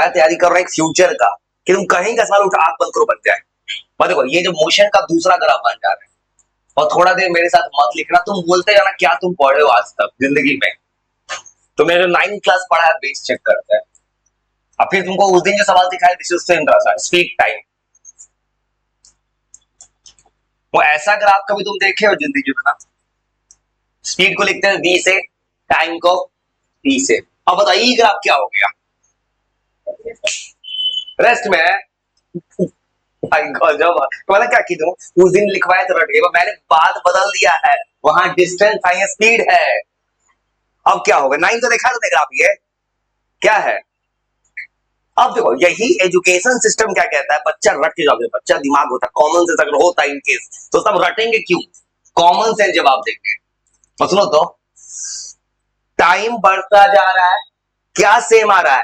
मैं तैयारी कर रहा हूं एक फ्यूचर का कि तुम कहीं का सवाल उठा आंख बंद करो बन जाए। और देखो ये जो मोशन का दूसरा ग्राफ बन जा रहा है, और थोड़ा देर मेरे साथ मत लिखना, तुम बोलते जाना क्या तुम पढ़े हो आज तक जिंदगी में। तुमने जो 9th क्लास पढ़ा है बेस चेक करते हैं। अब फिर तुमको उस दिन जो सवाल दिखाया दिस इज सेम था, स्पीड टाइम। वो ऐसा ग्राफ कभी तुम देखे हो जिंदगी में ना? स्पीड को लिखते हैं v से, टाइम को t से। अब बताइए ये ग्राफ क्या हो गया? रेस्ट में मैंने क्या की दूं, उस दिन लिखवाया तो रट गए, मैंने बात बदल दिया है, वहां डिस्टेंस था, ये स्पीड है। अब क्या होगा? 9 तो देखा तुमने ग्राफ, ये क्या है? अब देखो यही एजुकेशन सिस्टम क्या कहता है, बच्चा रट के जाओगे, बच्चा दिमाग होता है, कॉमन सेंस अगर होता है इनकेस तो सब रटेंगे क्यों? कॉमन सेंस जवाब देंगे। तो सुनो तो, टाइम बढ़ता जा रहा है, क्या सेम आ रहा है?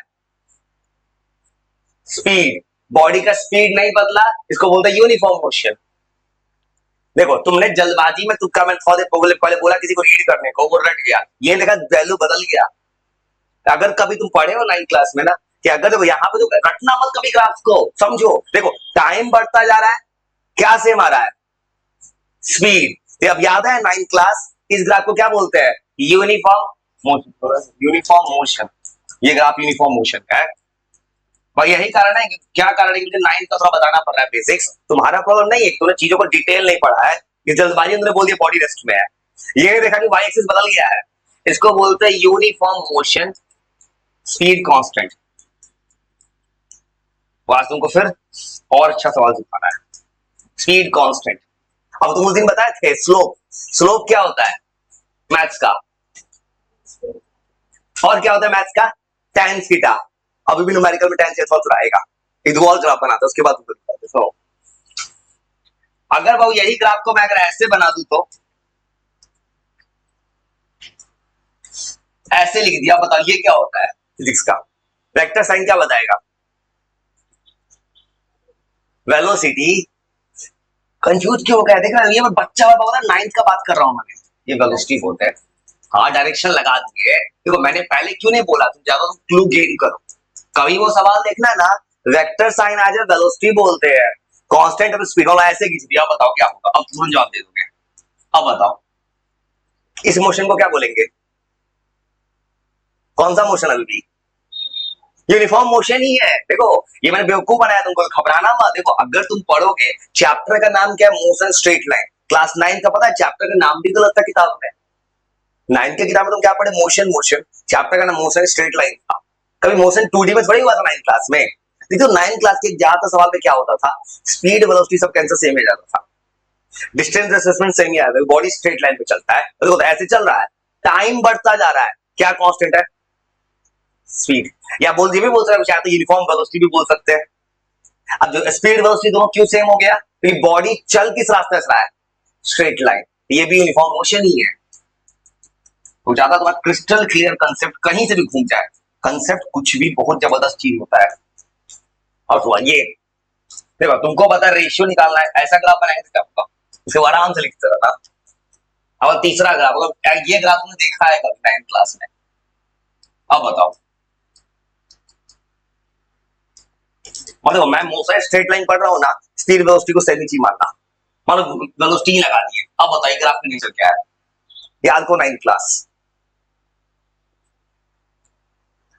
स्पीड। बॉडी का स्पीड नहीं बदला, इसको बोलते हैं यूनिफॉर्म मोशन। देखो तुमने जल्दबाजी में तुक्का, मैं थोड़े पहले बोला किसी को रीड करने को, वो रट गया, ये देखा वैल्यू बदल गया। अगर कभी तुम पढ़े हो 9th क्लास में ना कि अगर देखो यहाँ पे तो रटना मत कभी ग्राफ को, समझो। देखो टाइम बढ़ता जा रहा है, क्या सेम आ रहा है? स्पीड। तो अब याद है 9th क्लास, इस ग्राफ को क्या बोलते हैं? Uniform motion. यूनिफॉर्म मोशन, ये ग्राफ यूनिफॉर्म मोशन का है। भाई यही कारण है, क्या कारण है कि 9th का थोड़ा बताना पड़ रहा है बेसिक्स। तुम्हारा प्रॉब्लम नहीं है, तुमने चीजों को डिटेल नहीं पढ़ा है, ये जल्दबाजी तुमने बोल दिया बॉडी रेस्ट में है। ये देखा कि वाई एक्सिस बदल गया है, इसको बोलते हैं यूनिफॉर्म मोशन, स्पीड कांस्टेंट। आज तुमको फिर और अच्छा सवाल सिखाना है, स्पीड कांस्टेंट। अब तुम उस दिन बताए थे स्लोप। स्लोप क्या होता है मैथ्स का? और क्या होता है मैथ्स का? tan theta. अभी भी न्यूमेरिकल में tan थीटा थोड़ा आएगा, एक और ग्राफ बनाता है उसके बाद तो अगर वो यही ग्राफ को मैं अगर ऐसे बना दूं तो ऐसे लिख दिया, बताओ ये क्या होता है फिजिक्स का? वेक्टर साइन क्या बताएगा? वेलोसिटी। कंफ्यूज क्यों हो गया? देख रहे, ये मैं बच्चा वाला बोला, 9th का बात कर रहा हूं मैं, ये वेलोसिटी बोलते हैं। हाँ डायरेक्शन लगा दिए। देखो मैंने पहले क्यों नहीं बोला, तुम ज्यादा तुम क्लू गेन करो। कभी वो सवाल देखना ना, वेक्टर साइन आ जाए वेलोसिटी बोलते हैं, कांस्टेंट और स्पीड वाला ऐसे खींच दिया, बताओ क्या होगा? अब तुरंत जवाब दे दोगे। अब बताओ इस मोशन को क्या बोलेंगे? कौन सा मोशन? अभी भी यूनिफॉर्म मोशन ही है। देखो ये मैंने बेवकूफ बनाया तुमको, घबराना मत। देखो अगर तुम पढ़ोगे, चैप्टर का नाम क्या है? Motion straight line. क्लास 9 का पता है चैप्टर का नाम भी गलत था किताब में। 9 की किताब में तुम क्या पढ़े? मोशन। मोशन चैप्टर का नाम मोशन स्ट्रेट लाइन था। कभी मोशन 2D में थोड़ी हुआ था 9th क्लास में। देखो 9th क्लास के ज्यादातर सवाल में क्या होता था, स्पीड वेलोसिटी सब कैंसर सेम ही जाता था, डिस्टेंस असेसमेंट सेम ही आता है, बॉडी स्ट्रेट लाइन पे चलता है। देखो ऐसे चल रहा है, टाइम बढ़ता जा रहा है, क्या कांस्टेंट है? स्पीड। या बोल भी बोल सकते हैं, यूनिफॉर्म वेलोसिटी भी बोल सकते हैं। अब जो स्पीड वेलोसिटी दोनों क्यों सेम हो गया? क्योंकि बॉडी चल किस रास्ते से रहा है? Straight line. ये भी यूनिफॉर्म मोशन ही है। तो ज्यादा तुम्हारा क्रिस्टल क्लियर कंसेप्ट कहीं से भी घूम जाए, कंसेप्ट कुछ भी बहुत जबरदस्त चीज होता है। और तो ये देखो तुमको पता है रेशियो निकालना है, ऐसा ग्राफ बनाएंगे क्या होगा? इसे आराम से लिखते रहना। अब तीसरा ग्राफ, ये ग्राफ तुमने देखा है कभी 9th क्लास में? अब बताओ। और देखो मैं मोशन स्ट्रेट लाइन पढ़ रहा हूं ना, स्पीड वेलोसिटी को सेम ही चीज मानना, मान लो वेलोसिटी लगा दिए। अब बताइए ग्राफ का नेचर क्या है? याद को 9th क्लास।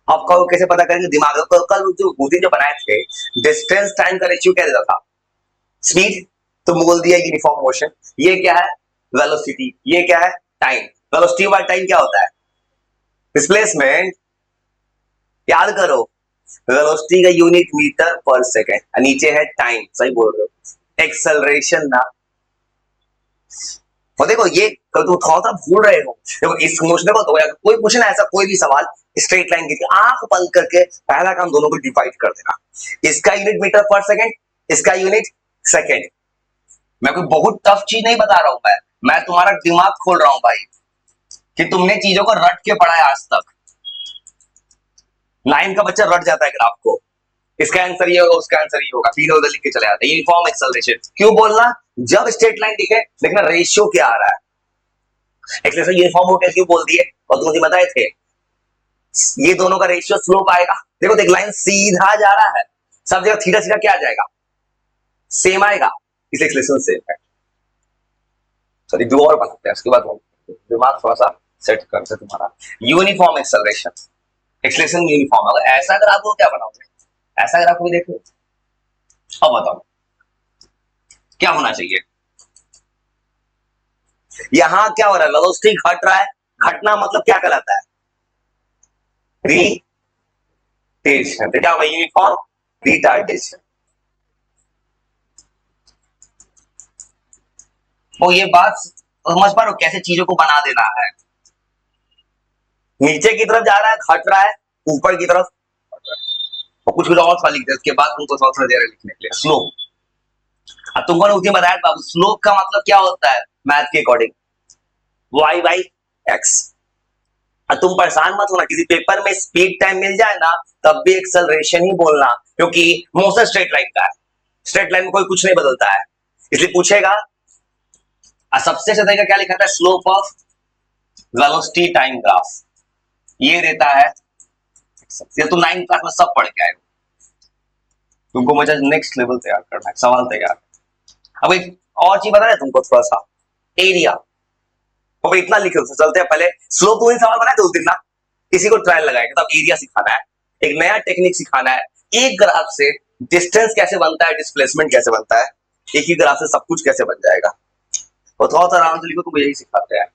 आपका कैसे पता करेंगे? दिमाग कल जो दिन जो बनाए थे, डिस्टेंस टाइम का रेशियो क्या देता था? स्पीड। तो बोल दिया यूनिफॉर्म मोशन। ये क्या है? वेलोसिटी। ये क्या है? टाइम। वेलोसिटी बाय टाइम क्या होता है? डिस्प्लेसमेंट। याद करो, वेलोसिटी का यूनिट मीटर पर सेकेंड, नीचे है टाइम, सही बोल रहे हो, एक्सेलरेशन ना। और देखो ये तुम थोड़ा सा भूल रहे हो। देखो इस मोशन को तो कोई पूछे ना ऐसा कोई भी सवाल स्ट्रेट लाइन की, आंख बंद करके पहला काम दोनों को डिवाइड कर देना। इसका यूनिट मीटर पर सेकेंड, इसका यूनिट सेकेंड। मैं कोई बहुत टफ चीज नहीं बता रहा हूं, मैं तुम्हारा दिमाग खोल रहा हूं भाई, कि तुमने चीजों को रट के पढ़ा है आज तक। 9 का बच्चा रट जाता है ग्राफ को, इसका आंसर ये होगा, उसका आंसर ये होगा, तीनों उधर लिख के चले जाते हैं। यूनिफॉर्म एक्सेलरेशन क्यों बोलना? जब स्ट्रेट लाइन दिखे देखना रेशियो क्या आ रहा है। एक्सेलरेशन यूनिफॉर्म होकर क्यों बोल दिए? और तुम मुझे बताए थे ये दोनों का रेशियो स्लोप आएगा। देखो एक लाइन सीधा जा रहा है, सब जगह थीटा थीटा क्या आ जाएगा, सेम आएगा, इसलिए एक्सलेशन सेम है। सॉरी दो और बनाते हैं, उसके बाद दिमाग थोड़ा सा सेट करते हैं तुम्हारा। Uniform acceleration, acceleration uniform. अगर ऐसा ग्राफ हो क्या बनाओगे, ऐसा ग्राफ भी देखो। अब बताओ क्या होना चाहिए, यहां क्या हो रहा है, वेलोसिटी घट रहा है, घटना मतलब क्या कहलाता है, रिटेशन। तो क्या होगा, यूनिफॉर्म रिटार्डेशन। तो ये बात समझ पा रहे हो कैसे चीजों को बना देना है। नीचे की तरफ जा रहा है घट रहा है, ऊपर की तरफ और कुछ कुछ और सा लिख दे, उसके बाद तुमको थोड़ा दे रहा लिखने के लिए स्लोप। अब तुमको उसी बताया बाबू स्लोप का मतलब क्या होता है मैथ के अकॉर्डिंग, वाई बाई एक्स। तुम परेशान मत होना, किसी पेपर में स्पीड टाइम मिल जाए ना तब भी एक्सेलरेशन ही बोलना, क्योंकि मोशन स्ट्रेट लाइन का है, स्ट्रेट लाइन में कोई कुछ नहीं बदलता है, इसलिए पूछेगा। सबसे ज्यादा क्या लिखा था, slope of velocity time graph, ये देता है। ये तो 9th क्लास में सब पढ़ के आए, तुमको मुझे नेक्स्ट लेवल तैयार करना है, सवाल तैयार। अब एक और चीज बता रहे तुमको थोड़ा सा, एरिया। तो इतना लिखे चलते हैं, पहले स्लोप वही सवाल बनाए थे उस दिन ना, किसी को ट्रायल लगाएगा, तब एरिया सिखाना है, एक नया टेक्निक सिखाना है, एक ग्राफ से डिस्टेंस कैसे बनता है, डिस्प्लेसमेंट कैसे बनता है, एक ही ग्राफ से सब कुछ कैसे बन जाएगा। और थोड़ा सा आराम से लिखो, तुम यही सिखाते हैं।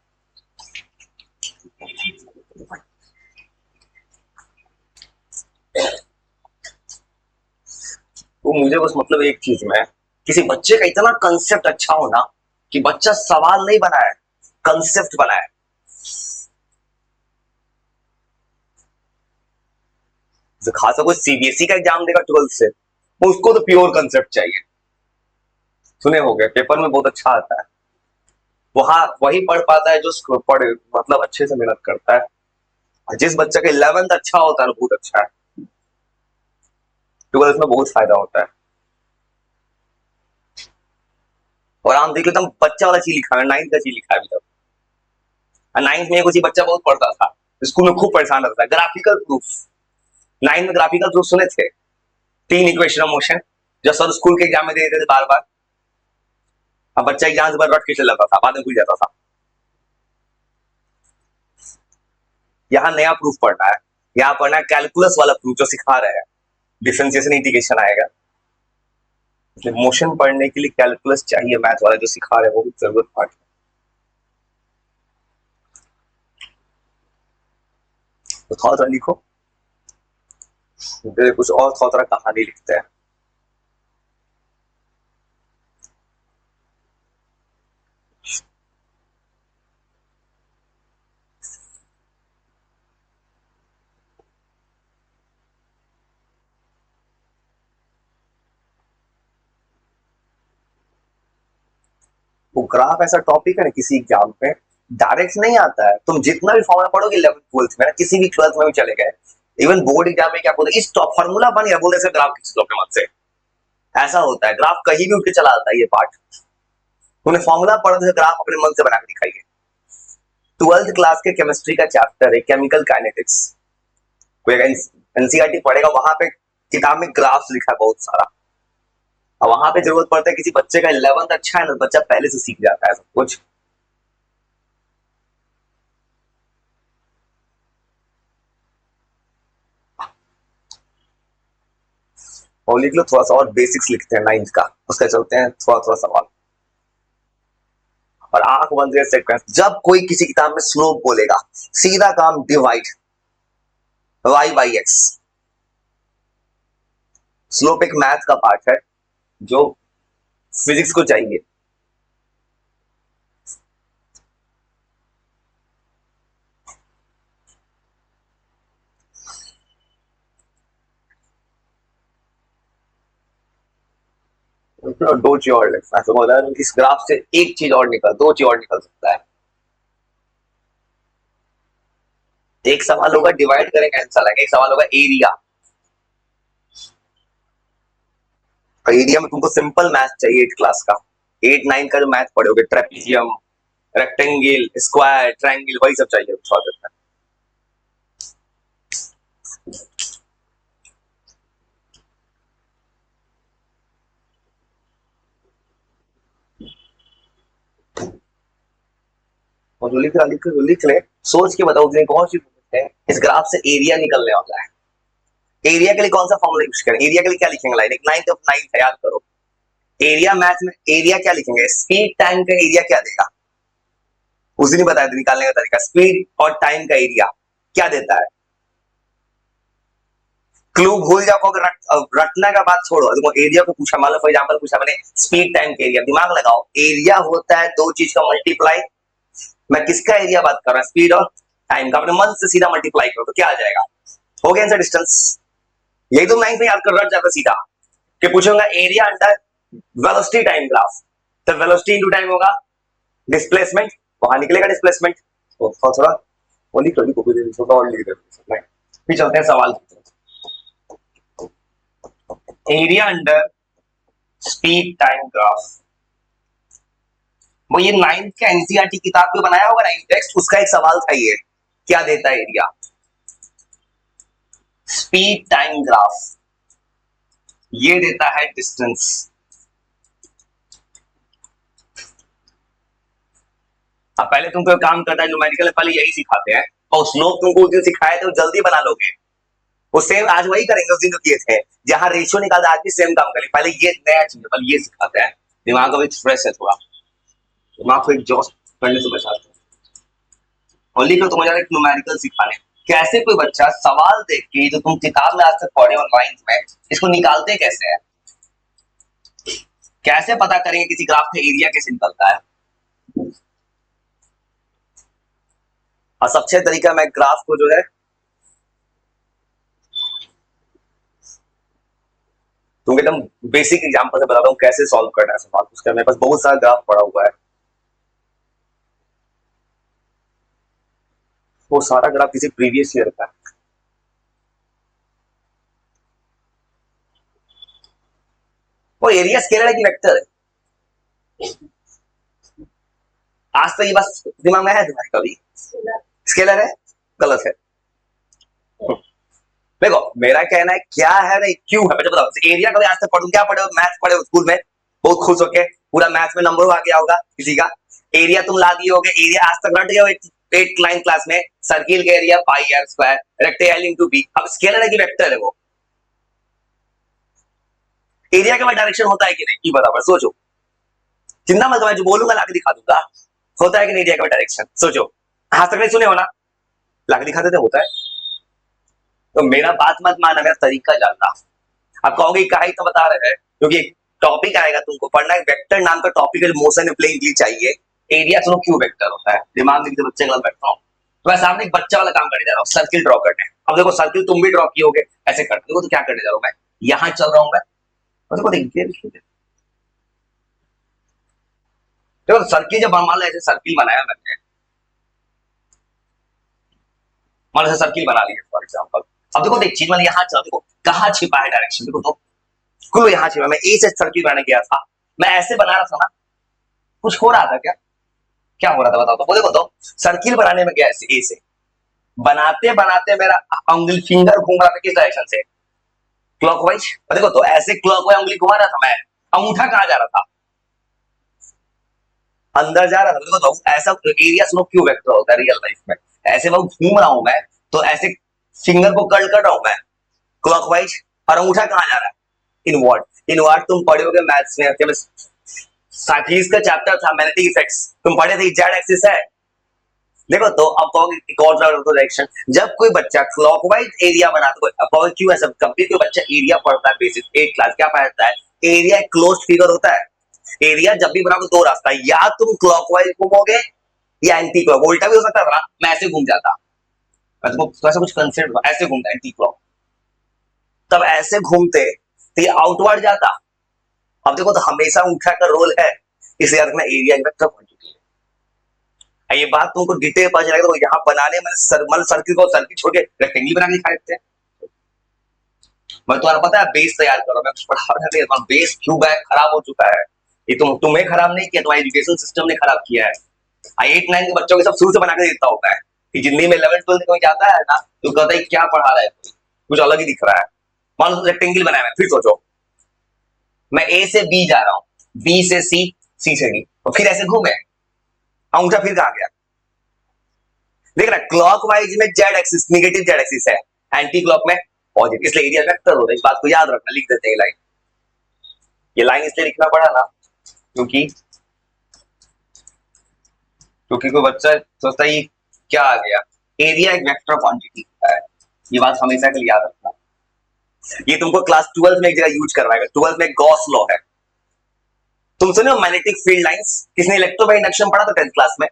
तो मुझे बस मतलब एक चीज में, किसी बच्चे का इतना कंसेप्ट अच्छा होना कि बच्चा सवाल नहीं बनाए, कंसेप्ट बनाए। खासा कोई सीबीएसई का एग्जाम देगा 12th से, उसको तो प्योर कंसेप्ट चाहिए। सुने हो गए, पेपर में बहुत अच्छा आता है, वहां वही पढ़ पाता है जो पढ़ मतलब अच्छे से मेहनत करता है। जिस बच्चे का 11th अच्छा होता है बहुत अच्छा है, 12th में बहुत फायदा होता है। और हम देख लेते हम बच्चा वाला चीज लिखा है, 9th का चीज लिखा है अभी तक। 9th में कुछ बच्चा बहुत पढ़ता था, स्कूल में खूब परेशान रहता था, ग्राफिकल प्रूफ। 9th में ग्राफिकल प्रूफ सुने थे, 3 इक्वेशन ऑफ मोशन, जो सर स्कूल के एग्जाम में दे देते थे बार बार। अब बच्चा एग्जाम से बार रट के चल जाता था, बाद में भूल जाता था। यहाँ नया प्रूफ पढ़ना है, यहाँ पढ़ना है कैलकुलस वाला प्रूफ जो सिखा रहे हैं, डिफरेंशिएशन इंटीग्रेशन आएगा। मोशन पढ़ने के लिए कैलकुलस चाहिए, मैथ वाला जो सिखा रहे हैं वो जरूरत पार्ट है। तो थोड़ा सा लिखो, कुछ और थोड़ा सा कहानी लिखते हैं। वो ग्राफ ऐसा टॉपिक है ना किसी एग्जाम में डायरेक्ट नहीं आता है, तुम जितना भी फॉर्मूला पढ़ोगे 11th 12th में, किसी भी 12th में भी चले गए, इवन बोर्ड एग्जाम में क्या बोलते इस फॉर्मूला बन गया, बोलते ग्राफ खींच लो अपने मत से। ऐसा होता है, ग्राफ कहीं भी उठ के चला आता है, ये पार्ट तुमने फॉर्मूला पढ़ा था, ग्राफ अपने मन से बना के दिखाइए। 12th क्लास के केमिस्ट्री का चैप्टर है केमिकल काइनेटिक्स, कोई एनसीईआरटी पढ़ेगा, वहां पे किताब में ग्राफ्स लिखा है बहुत सारा। और वहां पे जरूरत पड़ता है, किसी बच्चे का 11th अच्छा है ना, बच्चा पहले से सीख जाता है सब कुछ। और लिख लो थोड़ा सा और बेसिक्स लिखते हैं 9th का, उसका चलते हैं थोड़ा थोड़ा सवाल। और आंख बंद करके सेट करें, जब कोई किसी किताब में स्लोप बोलेगा सीधा काम divide y by x. Slope एक मैथ का पार्ट है जो फिजिक्स को चाहिए। दो चीज और लिखना है, तो बोला इस ग्राफ से एक चीज और निकल, दो चीज और निकल सकता है। एक सवाल होगा डिवाइड करेंगे आंसर आएगा, एक सवाल होगा एरिया। एरिया में तुमको सिंपल मैथ चाहिए 8 क्लास का, 8 9 का जो मैथ पढ़ोगे, ट्रेपीजियम, रेक्टेंगल, स्क्वायर, ट्रायंगल, वही सब चाहिए। और जो लिख ले, सोच के बताओ उसने कौन सी है। इस ग्राफ से एरिया निकलने वाला है। एरिया के लिए कौन सा फॉर्मूला यूज करें? एरिया के लिए क्या लिखेंगे? लाइन नाइन्थ ऑफ नाइन्थ याद करो। एरिया मैथ में एरिया क्या लिखेंगे? स्पीड टाइम का एरिया क्या देगा? उस दिन ही बताया था निकालने का तरीका। स्पीड और टाइम का एरिया क्या देता है? क्लू भूल जाओ, अगर रटना का बात छोड़ो, देखो एरिया को पूछा, मान लो फॉर एग्जांपल पूछा मैंने स्पीड टाइम के एरिया, दिमाग लगाओ, एरिया होता है दो चीज का मल्टीप्लाई। मैं किसका एरिया बात कर रहा हूं? स्पीड और टाइम का। अपने मन से सीधा मल्टीप्लाई करो तो क्या आ जाएगा? हो गया आंसर, डिस्टेंस। यही तो नाइन्थ में याद कर रट जाता सीधा कि पूछूंगा area under velocity time graph, तो वेलोसिटी इनटू टाइम होगा डिस्प्लेसमेंट, वहां निकलेगा डिस्प्लेसमेंट। तो थोड़ा और लिख लो, कॉपी दे दो और लिख दो। फिर चलते हैं सवाल की तरफ। Area under speed time graph, वो ये नाइन्थ का एनसीईआरटी किताब पे बनाया होगा नाइन्थ टेक्स्ट, उसका एक सवाल था ये, क्या देता है एरिया? स्पीड टाइम ग्राफ ये देता है डिस्टेंस। अब पहले तुमको काम करता है न्यूमेरिकल, पहले यही सिखाते हैं, और श्लोक तुमको उस दिन सिखाए थे वो जल्दी बना लोगे। वो सेम आज वही करेंगे उस दिन जो किए थे, जहां रेशियो निकालते आज भी सेम काम करेंगे। पहले ये नया चीज, पहले ये सिखाते हैं, दिमाग अभी फ्रेश है थोड़ा, दिमाग को एक जॉस करने से बचाते हैं। ओनली को तुम्हें न्यूमेरिकल सिखाने, कैसे कोई बच्चा सवाल देख के जो तुम किताब में आज तक पढ़े हो नाइन्थ में, इसको निकालते कैसे है? कैसे पता करेंगे किसी ग्राफ का एरिया कैसे निकलता है? और सबसे तरीका मैं ग्राफ को जो है तुम एकदम बेसिक एग्जांपल से बताता हूँ कैसे सॉल्व करना है सवाल। उसका मेरे पास बहुत सारा ग्राफ पड़ा हुआ है, वो सारा ग्राफ किसी प्रीवियस ईयर का है। वो एरिया स्केलर है कि वेक्टर है? आज तक ये बस दिमाग में है तुम्हारे कभी? स्केलर है? गलत है। देखो मेरा कहना है क्या है नहीं क्यों है, मुझे बताओ। एरिया कभी आज तक पढ़ू, क्या पढ़े हो? मैथ पढ़े हो स्कूल में, बहुत खुश होके पूरा मैथ में नंबर आ गया होगा किसी का। एरिया तुम ला दिए होगे, एरिया आज तक रट गए हो एट नाइन क्लास में। सर्किल का area pi r square, rectangle into b. अब स्केलर है कि वेक्टर है? वो एरिया का डायरेक्शन होता है कि नहीं, ये बराबर सोचो। चिंता मत, मैं जो बोलूंगा लाके दिखा दूंगा। होता है कि नहीं एरिया का डायरेक्शन? सोचो, आज तक नहीं सुने हो ना, लाके दिखाते थे, होता है। तो मेरा बात मत मानना, मेरा तरीका जानना। आप कहोगे क्या ही तो बता रहे हैं, क्योंकि टॉपिक आएगा तुमको पढ़ना, वेक्टर नाम का टॉपिक है, मोशन में प्लेइंग के लिए चाहिए। एरिया सुनो क्यों वेक्टर होता है, दिमाग में बच्चे गलत बैठ रहा हूँ। तो मैं सामने एक बच्चा वाला काम करने जा रहा हूँ, सर्किल ड्रॉ करने। अब देखो सर्किल तुम भी ड्रॉ किए होगे, ऐसे करते देखो। तो क्या करने जा रहा हूँ मैं, यहाँ चल रहा हूँ मैं, देखो देखिए देखो सर्किल जब मान लो ऐसे सर्किल बनाया मैंने, मान लो सर्किल बना लिया फॉर एग्जाम्पल। अब देखो एक चीज मैंने यहाँ चला, देखो कहाँ छिपा है डायरेक्शन, देखो तो कुल यहाँ छिपा। मैं ए से सर्किल बनाने गया था, मैं ऐसे बना रहा था ना, कुछ हो रहा था क्या? क्या हो रहा था बताओ तो, बोले बताओ। सर्किल बनाने में गया ऐसे ए से, बनाते बनाते मेरा उंगली फिंगर घूम रहा था किस डायरेक्शन से? क्लॉकवाइज। देखो तो ऐसे क्लॉकवाइज उंगली घुमा रहा था मैं, अंगूठा कहाँ जा रहा था? अंदर जा रहा था। देखो तो ऐसा एरिया सुनो क्यों वेक्टर होता है रियल लाइफ में। ऐसे मैं घूम रहा हूं मैं, तो ऐसे फिंगर को कर्ल कर रहा हूं मैं क्लॉकवाइज, और अंगूठा कहाँ जा रहा है? इनवर्ड। इनवर्ड तुम पढ़ोगे मैथ्स में, साइक्लिस्ट का चैप्टर था मैग्नेटिक इफेक्ट्स, तुम पढ़े थे जेड एक्सिस है। देखो तो अब कहोगे डायरेक्शन। जब कोई बच्चा क्लॉकवाइज एरिया बनाता है, अब क्यों ऐसा, कभी कोई बच्चा एरिया पढ़ता है बेसिक 8 क्लास, क्या पढ़ता है? एरिया एक क्लोज्ड फिगर होता है। एरिया जब भी बनाओ दो रास्ता, या तुम क्लॉकवाइज घूमोगे या एंटी क्लॉक। उल्टा भी हो सकता था, मैं ऐसे घूम जाता, तो ऐसा कुछ कंसेप्ट ऐसे घूमता एंटी क्लॉक, तब ऐसे घूमते तो ये आउटवर्ड जाता। अब देखो तो हमेशा अंगूठा का रोल है, इसे याद रखना, एरिया वेक्टर क्वांटिटी है। ये बात तुमको डिटेल पता चलेगा। तो यहाँ बनाने में सर्किल को सर्किल छोड़ के रेक्टेंगल बना के दिखा देते हैं। मैं तुम्हारा पता है बेस तैयार करो, मैं पढ़ा रहा हूँ, बेस क्यों है खराब हो चुका है। ये तुम्हें खराब नहीं किया, तुम्हारा एजुकेशन सिस्टम ने खराब किया है। 8 9 के बच्चों के सब शुरू से बना के देता होता है कि जिंदगी में 11th 12th कोई जाता है ना, तो कहता है क्या पढ़ा रहा है कोई, कुछ अलग ही दिख रहा है। मान लो रेक्टेंगल बनाया है, फिर सोचो मैं ए से बी जा रहा हूं, बी से सी, सी से डी, और फिर ऐसे घूमे, अंगूठा फिर कहां गया? देख रहा, क्लॉक वाइज में Z axis negative Z axis है, एंटी क्लॉक में पॉजिटिव, इसलिए एरिया वेक्टर होता है। इस बात को याद रखना, लिख देते हैं लाइन। ये लाइन इसलिए लिखना पड़ा ना क्योंकि कोई बच्चा सोचता है ये क्या आ गया, एरिया एक वेक्टर क्वांटिटी है। ये बात हमेशा के लिए याद रखना। ये तुमको क्लास 12 में एक जगह यूज करवाएगा। 12 में गॉस लॉ है, तुम सुने हो मैग्नेटिक फील्ड लाइंस? किसने इलेक्ट्रोमैग्नेटिक इंडक्शन पढ़ा था 10th क्लास में?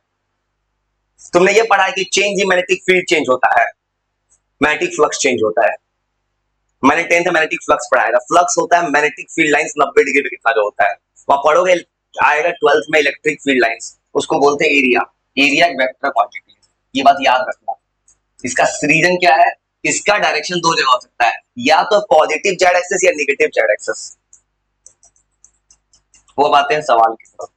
तुमने ये पढ़ा है कि change in magnetic field change होता है, मैग्नेटिक फ्लक्स चेंज होता है। मैंने 10th में मैग्नेटिक फ्लक्स पढ़ाया था। फ्लक्स होता है मैग्नेटिक फील्ड लाइंस 90 डिग्री पे कितना जो होता है, वहां पढ़ोगे आएगा 12th में इलेक्ट्रिक फील्ड लाइंस, उसको बोलते हैं एरिया। एरिया एक वेक्टर क्वांटिटी है, ये बात याद रखना। इसका रीजन क्या है? इसका डायरेक्शन दो जगह हो सकता है, या तो पॉजिटिव जेड एक्सिस या नेगेटिव जेड एक्सिस। वो बातें हैं सवाल की तरफ।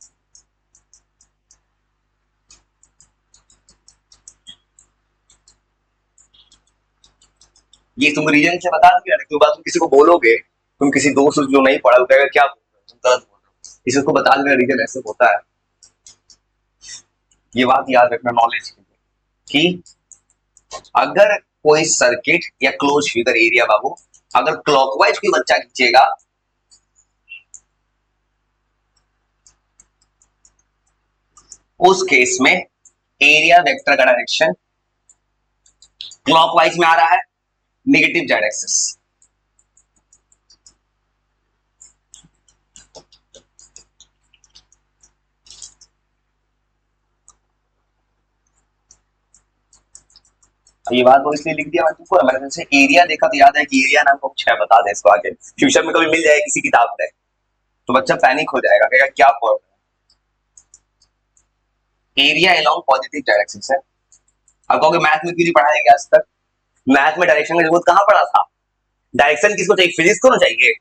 ये तुम रीजन से बता दिया ना, बात तुम किसी को बोलोगे, तुम किसी दोस्त जो नहीं पढ़ा वो कहेगा क्या बोल रहे हो, तुम गलत बोल रहे हो। इसको बता देना रीजन ऐसे होता है। ये बात याद रखना नॉलेज के लिए कि अगर कोई सर्किट या क्लोज फिगर एरिया बाबू, अगर क्लॉकवाइज कोई बच्चा खींचेगा उस केस में एरिया वेक्टर का डायरेक्शन क्लॉकवाइज में आ रहा है, नेगेटिव जेड एक्सिस। ये बात तो इसलिए लिख दिया मैं तुमको, मैंने तुमसे एरिया देखा तो याद है कि एरिया नाम को छह बता दे, इसको आगे फ्यूचर में कभी मिल जाए किसी किताब में तो बच्चा पैनिक हो जाएगा, कहेगा क्या पढ़ रहे हैं। Area along positive Z axis है। अब कहोगे मैथ में क्यों नहीं पढ़ाया गया आज तक? मैथ में डायरेक्शन की जरूरत कहां पड़ा था? डायरेक्शन किसको चाहिए? फिजिक्स को ना चाहिए।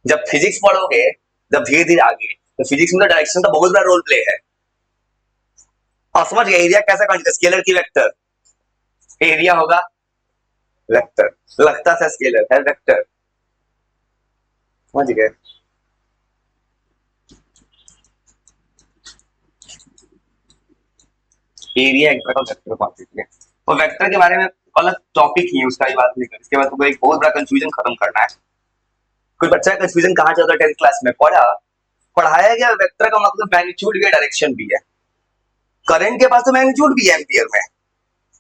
जब फिजिक्स पढ़ोगे, जब धीरे धीरे आगे, तो फिजिक्स में तो डायरेक्शन का बहुत बड़ा रोल प्ले है। और समझ गए एरिया कैसा क्वांटिटी? स्केलर की वेक्टर, एरिया होगा वेक्टर, लगता था स्केलर है वेक्टर, समझ गए? एरिया एक तरह का वेक्टर क्वांटिटी है। तो वेक्टर के बारे में अलग टॉपिक ही है, उसका ही बात नहीं कर। इसके बाद तुमको एक बहुत बड़ा कंफ्यूजन खत्म करना है। कोई बच्चा कंफ्यूजन कहां चलता है? 10th क्लास में पढ़ाया गया वेक्टर का मतलब मैग्नीट्यूड भी डायरेक्शन भी है। करंट के पास तो मैग्नीट्यूड भी है एम्पियर में,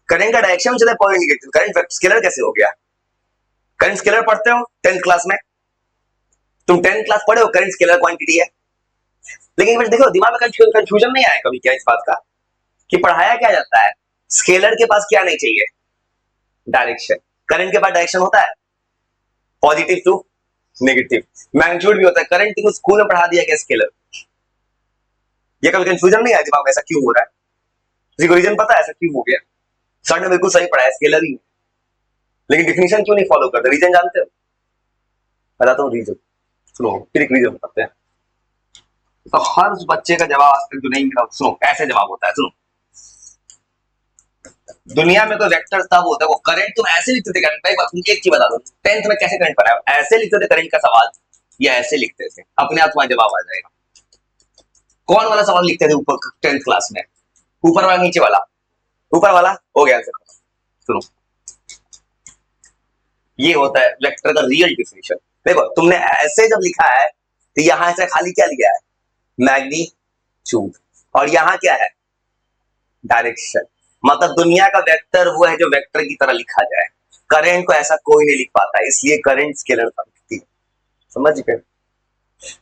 करंट का डायरेक्शन चला पॉजिटिव नेगेटिव। करंट स्केलर कैसे हो गया? करंट स्केलर पढ़ते हो 10th क्लास में, तुम 10th क्लास पढ़े हो, करंट स्केलर क्वांटिटी है। लेकिन देखो दिमाग में कंफ्यूजन नहीं आया कभी क्या इस बात का कि पढ़ाया क्या जाता है? स्केलर के पास क्या नहीं चाहिए? डायरेक्शन। करंट के पास डायरेक्शन होता है पॉजिटिव टू नेगेटिव, मैग्नीट्यूड भी होता है। करंट को स्कूल में पढ़ा दिया गया स्केलर। ये कभी कंफ्यूजन नहीं आया दिमाग में ऐसा क्यों हो रहा है? किसी को रीजन पता है ऐसा क्यों हो गया? सर ने बिल्कुल सही पढ़ाया, स्केलर ही, लेकिन डिफिनेशन क्यों नहीं फॉलो करते? रीजन जानते हो? बताता हूँ रीजन, सुनो फिर एक रीजन बताते हैं। तो हर उस बच्चे का जवाब आज तक जो नहीं मिला, सुनो ऐसे जवाब होता है। सुनो, दुनिया में कोई वेक्टर तब होता है, वो करंट तुम ऐसे लिखते थे। करंट एक बात तुम एक चीज बता दो, 10th में कैसे करंट पढ़ाया? ऐसे लिखते थे करंट का सवाल, या ऐसे लिखते थे? अपने आप तुम्हारा जवाब आ जाएगा। कौन वाला सवाल लिखते थे ऊपर 10th क्लास में? ऊपर वाला नीचे वाला? ऊपर वाला हो गया आंसर। सुनो, ये होता है वेक्टर का रियल डिफिनेशन। देखो तुमने ऐसे जब लिखा है तो यहां से खाली क्या लिया है? मैग्नीट्यूड, और यहां क्या है? डायरेक्शन। मतलब दुनिया का वेक्टर वो है जो वेक्टर की तरह लिखा जाए। करंट को ऐसा कोई नहीं लिख पाता, इसलिए करंट स्केलर क्वांटिटी है। समझ गए?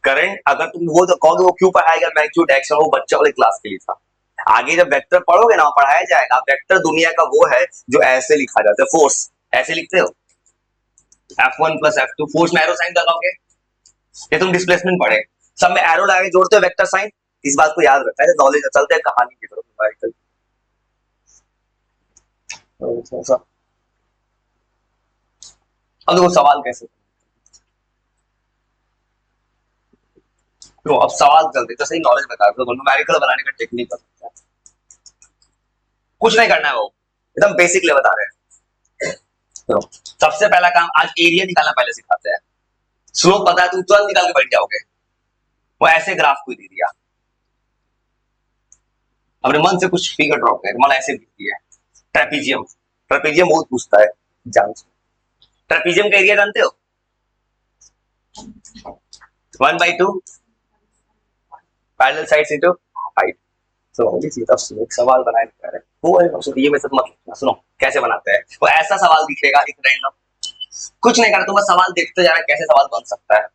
करंट अगर तुम वो तो कहोगे वो क्यों पढ़ाया गया मैग्नीट्यूड डायरेक्शन, वो बच्चा वाले क्लास के लिए था। आगे जब वेक्टर पढ़ोगे ना पढ़ाया जाएगा, वेक्टर दुनिया का वो है जो ऐसे लिखा जाता है। फोर्स ऐसे लिखते हो, F1 प्लस F2, फोर्स में एरो साइन लगाओगे। ये तुम डिस्प्लेसमेंट पढ़े, सब में एरो लगा के जोड़ते हो वेक्टर साइन। इस बात को याद रखना है, नॉलेज चलते हैं कहानी की तरफ। अब देखो सवाल कैसे, तो अब सवाल चलते तो सही नॉलेज बता दो, न्यूमेरिकल बनाने का टेक्निक बता सकता है। कुछ नहीं करना है, वो एकदम बेसिक ले बता रहे हैं। तो सबसे पहला काम आज एरिया निकालना पहले सिखाते हैं। स्लोप पता है तुम तुरंत निकाल के बैठ जाओगे। वो ऐसे ग्राफ को दे दिया, अपने मन से कुछ फिगर ड्रॉ कर, मतलब ऐसे दिख दिया ट्रेपीजियम। ट्रेपीजियम बहुत पूछता है एग्जाम से। ट्रेपीजियम का एरिया जानते हो? 1/2 पैरेलल साइड्स इनटू हाइट। सुनो एक सवाल बनाए जा रहे हैं, वो है ये में से मत लिखना। सुनो कैसे बनाते हैं, वो ऐसा सवाल दिखेगा एक रैंडम, कुछ नहीं करना, तुम बस सवाल देखते जा रहे हैं कैसे सवाल बन सकता है।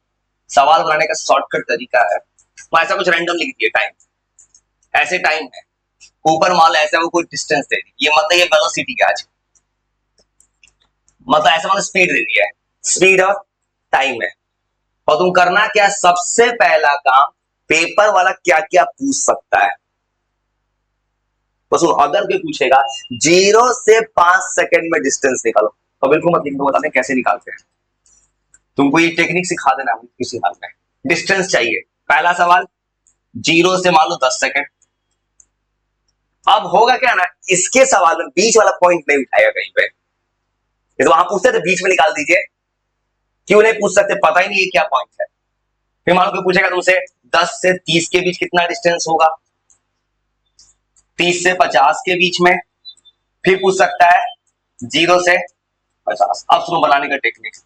सवाल बनाने का शॉर्टकट तरीका है, वो ऐसा कुछ रैंडम लिख दिए टाइम, ऐसे टाइम है, ऊपर मान ऐसा वो कोई डिस्टेंस दे दी, ये मतलब ये वेलोसिटी क्या आज, मतलब ऐसा मतलब स्पीड दे दिया है, स्पीड और टाइम है। और तुम करना क्या, सबसे पहला काम पेपर वाला क्या क्या पूछ सकता है बस अगर कोई पूछेगा 0 से 5 सेकंड में डिस्टेंस निकालो, तो बिल्कुल मत लिख दो, बताने कैसे निकालते हैं। तुमको ये टेक्निक सिखा देना किसी हाल में। डिस्टेंस चाहिए, पहला सवाल 0 से मान लो 10 सेकंड। अब होगा क्या ना, इसके सवाल में बीच वाला पॉइंट नहीं उठाएगा कहीं पे, तो वहां पूछते थे बीच में निकाल दीजिए, क्यों नहीं पूछ सकते, पता ही नहीं है क्या पॉइंट है। फिर मान लो कोई पूछेगा तुमसे 10 से 30 के बीच कितना डिस्टेंस होगा, 30 से 50 के बीच में, फिर पूछ सकता है 0 से 50। अब सुनो बनाने का टेक्निक,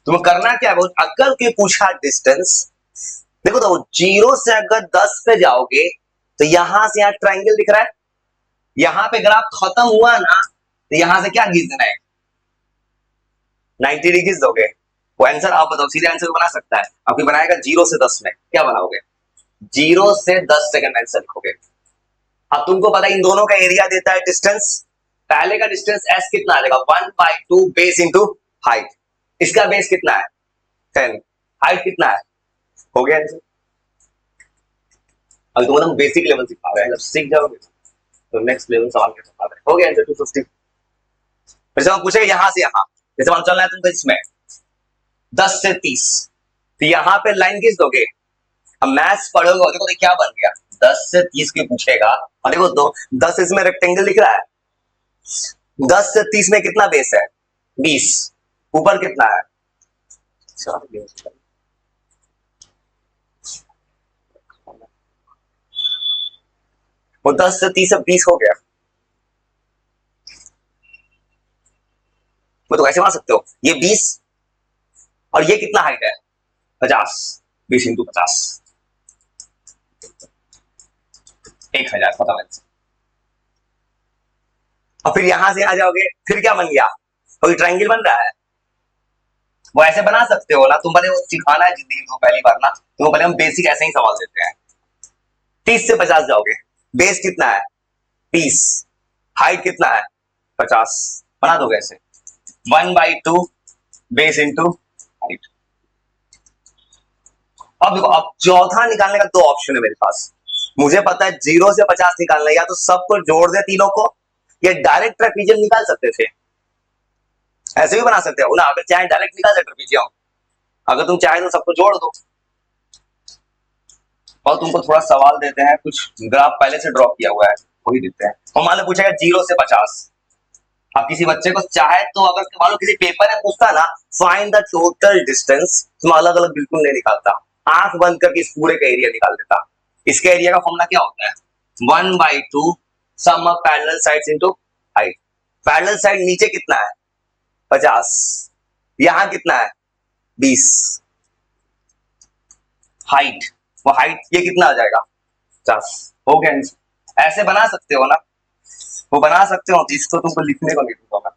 तुम्हें करना क्या है, अगर कोई पूछा डिस्टेंस, देखो तो 0 से अगर 10 पे जाओगे तो यहां से यहां ट्राइंगल दिख रहा है, यहां पे ग्राफ खत्म हुआ ना, तो यहां से क्या खींच देना है, 90 डिग्री दोगे। वो आंसर आप बताओ, सीधे आंसर बना सकता है आपकी, बनाएगा 0 से 10 में, क्या बनाओगे, 0 से 10 सेकंड आंसर लिखोगे। अब तुमको पता है इन दोनों का एरिया देता है डिस्टेंस, पहले का डिस्टेंस s कितना आ जाएगा, 1/2 बेस इंटू हाइट, इसका बेस कितना है 10, हाइट कितना है, हो गया आंसर। अब तुम एकदम बेसिक लेवल सिखा रहे हैं, जब सीख जाओगे तो नेक्स्ट लेवल सवाल कैसे सिखा रहे हैं, हो गया आंसर 250। फिर से हम पूछेगा यहां से यहां, जैसे मान चलना है तुमको इसमें 10 से 30, तो यहां पे लाइन खींच दोगे। अब मैथ्स पढ़ोगे देखो तो क्या बन गया, 10 से 30 की पूछेगा, और देखो दो 10 इसमें रेक्टेंगल लिख रहा है, 10 से 30 में कितना बेस है 20, ऊपर कितना है, वो 10 से 30 अब 20 हो गया। वो तो कैसे बना सकते हो, ये 20 और ये कितना हाइट है 50, 20 इंटू 50, 1000 खत्म है। और फिर यहां से आ जाओगे, फिर क्या बन गया, कोई ट्रायंगल बन रहा है, वो ऐसे बना सकते हो ना, तुम पहले वो सिखाना है जिंदगी को पहली बार ना, तुमको पहले हम बेसिक ऐसे ही सवाल देते हैं। 30 से 50 जाओगे, बेस कितना है 30, हाइट कितना है 50, बना दोगे ऐसे 1/2 बेस इंटू हाइट। अब देखो, अब चौथा निकालने का दो ऑप्शन है मेरे पास, मुझे पता है 0 से 50 निकालना है, या तो सबको जोड़ दे तीनों को, या डायरेक्ट ट्रेपीजियम निकाल सकते थे, ऐसे भी बना सकते हो ना, अगर चाहे डायरेक्ट निकाल सकते ट्रेपीजियम, अगर तुम चाहे तो सबको जोड़ दो। और तुमको थोड़ा सवाल देते हैं, कुछ ग्राफ पहले से ड्रॉ किया हुआ है वही देते हैं, और मान लो पूछेगा 0 से 50। अब किसी बच्चे को चाहे तो, अगर मान लो किसी पेपर में पूछता ना फाइंड द टोटल डिस्टेंस, तो अलग अलग बिल्कुल नहीं निकालता, आंख बंद करके इस पूरे का एरिया निकाल देता। इसके एरिया का फॉर्मूला क्या होता है, 1/2 sum of parallel sides into height. Parallel side नीचे कितना है 50, यहां कितना है 20, हाइट, वो हाइट ये कितना आ जाएगा 50, हो गया। ऐसे बना सकते हो ना, वो बना सकते हो, इसको तुमको लिखने को नहीं दूंगा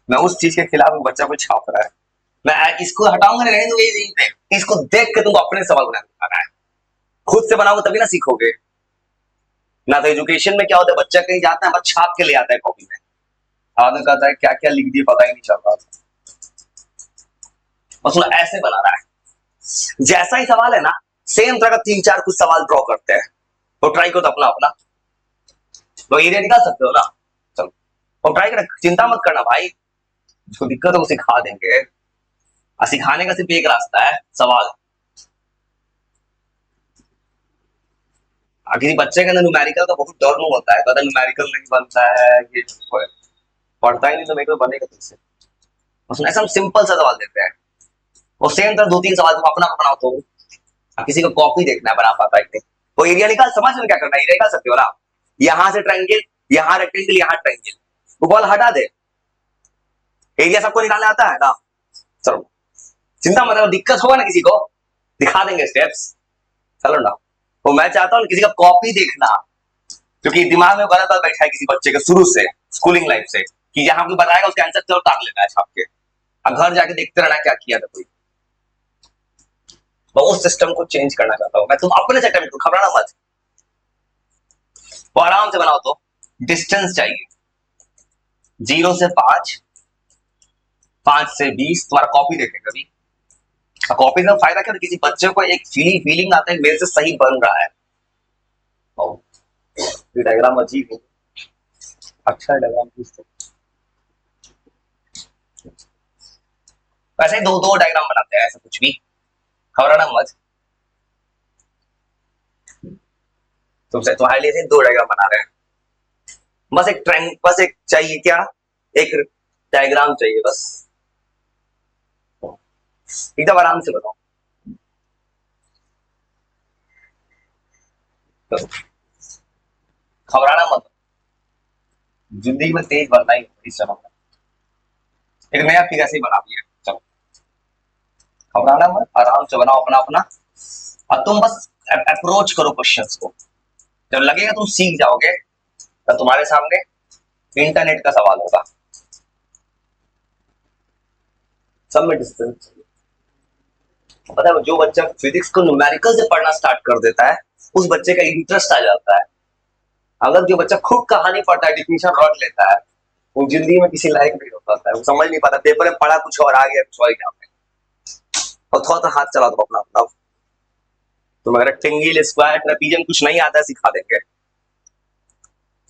मैं उस चीज के खिलाफ बच्चा को छाप रहा है, मैं इसको हटाऊंगा नहीं, तो यही पे इसको देख के तुमको अपने सवाल बनाना है, खुद से बनाओगे तभी ना सीखोगे ना। तो एजुकेशन में क्या होता है, बच्चा कहीं जाता है बस छाप के ले आता है कॉपी में, आदमी कहता है क्या क्या लिख दिया पता ही नहीं चल रहा, बस वो ऐसे बना रहा है। जैसा ही सवाल है ना, सेम तरह का 3-4 कुछ सवाल ड्रॉ करते हैं, तो ट्राई करो तो अपना अपना तो एरिया निकाल सकते हो ना, चलो और ट्राई करें, चिंता मत करना भाई, जिसको दिक्कत है वो सिखा देंगे, और सिखाने का सिर्फ एक रास्ता है, सवाल। किसी बच्चे के अंदर न्यूमेरिकल का बहुत डर होता है, पता न्यूमेरिकल नहीं बनता है ये, पढ़ता ही नहीं तो मेरे को बनेगा तुझसे। उसमें ऐसा हम सिंपल सा सवाल देते हैं और सेम तरह 2-3 सवाल तुम अपना बनाओ तो किसी को कॉपी देखना है बना पाता है वो एरिया निकाल। समझ में क्या करना है, एरिया निकाल सकते हो ना। यहां से ट्रायंगल, यहाँ रेक्टेंगल, यहाँ ट्रायंगल, वो बॉल हटा दे, एरिया सबको निकालना आता है ना। चलो चिंता मत करो, दिक्कत होगा ना किसी को दिखा देंगे स्टेप्स। चलो ना, तो मैं चाहता हूँ किसी का कॉपी देखना, क्योंकि दिमाग में गलत बात बैठा है किसी बच्चे के शुरू से स्कूलिंग लाइफ से कि जहां कोई बताएगा उसके आंसर चलो टांग लेना है छाप के, अब घर जाके देखते रहना क्या किया था कोई। मैं उस सिस्टम को चेंज करना चाहता हूँ। मैं तुम अपने से अटेम्प्ट करो, घबराना मत, तो आराम से बनाओ। तो डिस्टेंस चाहिए 0 से 5, 5 से 20। तुम्हारा कॉपी देखें कभी, कॉपी का फायदा क्या, किसी बच्चे को एक फीलिंग आता है मेरे से सही बन रहा है। ये डायग्राम अजीब है, अच्छा डायग्राम पूछते वैसे ही 2-2 डायग्राम बनाते हैं, ऐसा कुछ भी घबराना मत। तुमसे तुम्हारे लिए से 2 डायग्राम बना रहे हैं, बस एक ट्रेंड, बस एक चाहिए क्या, एक डायग्राम चाहिए बस। एकदम आराम से बताओ, घबराना मत, जिंदगी में तेज बनना ही इस समय एक नया फिर ऐसे ही बना दिया। चलो घबराना मत, आराम से बनाओ अपना अपना, और तुम बस अप्रोच करो क्वेश्चंस को। जब लगेगा तुम सीख जाओगे तो तुम्हारे सामने इंटरनेट का सवाल होगा। सब में डिस्टेंस, पता है जो बच्चा फिजिक्स को न्यूमेरिकल से पढ़ना स्टार्ट कर देता है उस बच्चे का इंटरेस्ट आ जाता है। अगर जो बच्चा खूब कहानी पढ़ता है, डिफिनेशन रट लेता है, वो जिंदगी में किसी लायक नहीं हो पाता है, वो समझ नहीं पाता, पेपर में पढ़ा कुछ और आ गया कुछ और एग्जाम में। और थोड़ा हाथ चला दो अपना अपना, तुम अगर रेक्टेंगल, स्क्वायर, ट्रेपीजियम कुछ नहीं आता है सिखा देंगे।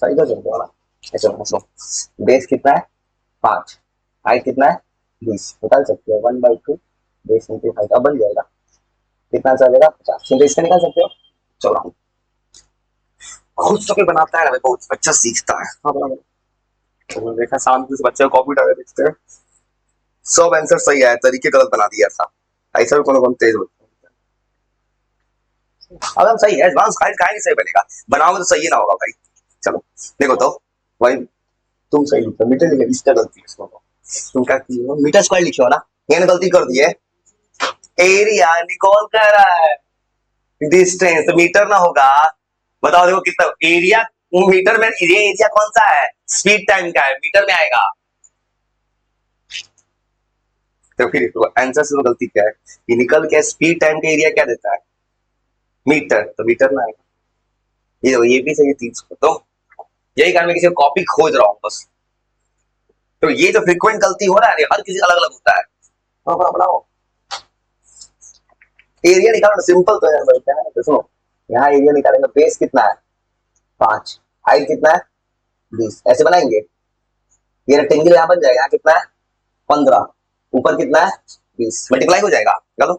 सही तो चलते हो ना। ऐसा सुनो, बेस कितना है 5, हाइट कितना है 20, निकाल सकते हो 1/2 बेस इंटू हाइट, अब बन जाएगा कितना चलेगा 50, सिंपल इसका निकाल सकते हो। चलो बहुत सके बनाता है ना, बहुत अच्छा सीखता है। हाँ बना तो देखा शाम को बच्चे को कॉपी डाले देखते हैं, सब आंसर सही आया, तरीके गलत बना दिया था। ऐसा भी कौन तेज होता है। अब हम सही है, एडवांस खाई खाई सही बनेगा, बनाओगे तो सही ना होगा भाई। चलो देखो तो भाई, तुम सही लिखो, मीटर लिखे, इसका गलती है इसको, तुम क्या किए हो, मीटर स्क्वायर लिखे हो ना, ये गलती कर दी है। एरिया निकल कर रहा है, डिस्टेंस तो मीटर ना होगा। बताओ देखो कितना एरिया, मीटर में ये एरिया कौन सा है, स्पीड टाइम का है, मीटर में आएगा। तो फिर आंसर से तो गलती क्या है, ये निकल के स्पीड टाइम का एरिया क्या देता है मीटर, तो मीटर में आएगा। ये भी सही है 300। तो यही कारण मैं किसी को कॉपी खोज रहा हूँ बस। तो ये जो फ्रीक्वेंट गलती हो रहा है हर किसी अलग अलग होता है। बनाओ एरिया निकालना सिंपल तो है भाई, क्या है तो सुनो, यहाँ एरिया निकालेंगे, बेस कितना है 5, हाइट कितना है 20, ऐसे बनाएंगे, ये रेक्टेंगल यहाँ बन जाएगा, यहाँ कितना है 15, ऊपर कितना है 20, मल्टीप्लाई हो जाएगा। चलो